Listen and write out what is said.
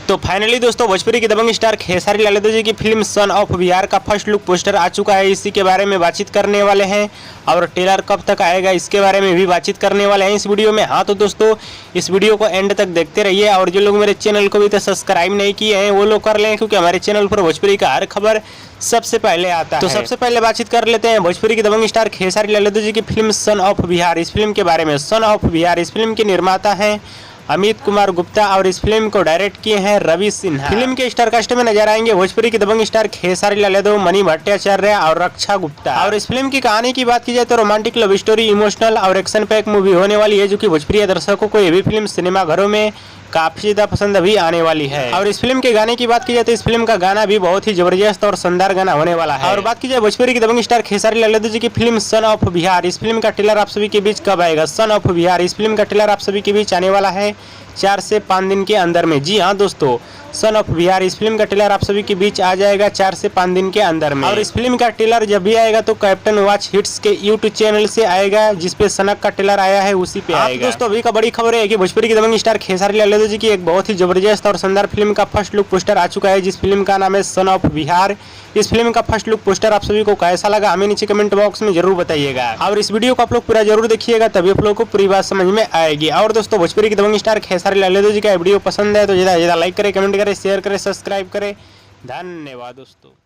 तो फाइनली दोस्तों भोजपुरी की दबंग स्टार खेसारी लाल यादव जी की फिल्म सन ऑफ बिहार का फर्स्ट लुक पोस्टर आ चुका है। इसी के बारे में बातचीत करने वाले हैं और ट्रेलर कब तक आएगा इसके बारे में भी बातचीत करने वाले हैं इस वीडियो में। हाँ तो दोस्तों इस वीडियो को एंड तक देखते रहिए और जो लोग मेरे चैनल को भी तो सब्सक्राइब नहीं किए हैं वो लोग कर लें, क्योंकि हमारे चैनल पर भोजपुरी का हर खबर सबसे पहले आता है। तो सबसे पहले बातचीत कर लेते हैं भोजपुरी की दबंग स्टार खेसारी लाल यादव जी की फिल्म सन ऑफ बिहार। इस फिल्म के बारे में सन ऑफ बिहार इस फिल्म के निर्माता हैं अमित कुमार गुप्ता और इस फिल्म को डायरेक्ट किए हैं रवि सिन्हा। फिल्म के स्टार कास्ट में नजर आएंगे भोजपुरी की दबंग स्टार खेसारी लाल यादव, मणि भट्टाचार्य और रक्षा गुप्ता। और इस फिल्म की कहानी की बात की जाए तो रोमांटिक लव स्टोरी, इमोशनल और एक्शन पैक मूवी होने वाली है, जो कि भोजपुरी दर्शकों को ये भी फिल्म सिनेमा घरों में काफी ज्यादा पसंद भी आने वाली है। और इस फिल्म के गाने की बात की जाए तो इस फिल्म का गाना भी बहुत ही जबरदस्त और शानदार गाना होने वाला है। और बात की जाए भोजपुरी की दबंग स्टार खेसारी लाल यादव जी की फिल्म सन ऑफ बिहार, इस फिल्म का ट्रेलर आप सभी के बीच कब आएगा। सन ऑफ बिहार इस फिल्म का ट्रेलर आप सभी के बीच आने वाला है 4 से 5 दिन के अंदर में। जी हाँ दोस्तों, सन ऑफ बिहार इस फिल्म का ट्रेलर आप सभी के बीच आ जाएगा 4 से 5 दिन के अंदर में। और इस फिल्म का ट्रेलर जब भी आएगा तो कैप्टन वॉच हिट्स के यूट्यूब चैनल से आएगा, जिसपे सनक का ट्रेलर आया है उसी पे आएगा। दोस्तों अभी का बड़ी खबर है कि भोजपुरी की दबंग स्टार खेसारी लाल यादव जी की एक बहुत ही जबरदस्त और शानदार फिल्म का फर्स्ट लुक पोस्टर आ चुका है, जिस फिल्म का नाम है सन ऑफ बिहार। इस फिल्म का फर्स्ट लुक पोस्टर आप सभी को कैसा लगा हमें नीचे कमेंट बॉक्स में जरूर बताइएगा। और इस वीडियो को आप लोग पूरा जरूर देखिएगा, तभी आप लोग को पूरी बात समझ में आएगी। और दोस्तों भोजपुरी की दबंग स्टार खेसारी लाल यादव जी का वीडियो पसंद है तो ज़्यादा लाइक करें, कमेंट करें, शेयर करें, सब्सक्राइब करें। धन्यवाद दोस्तों।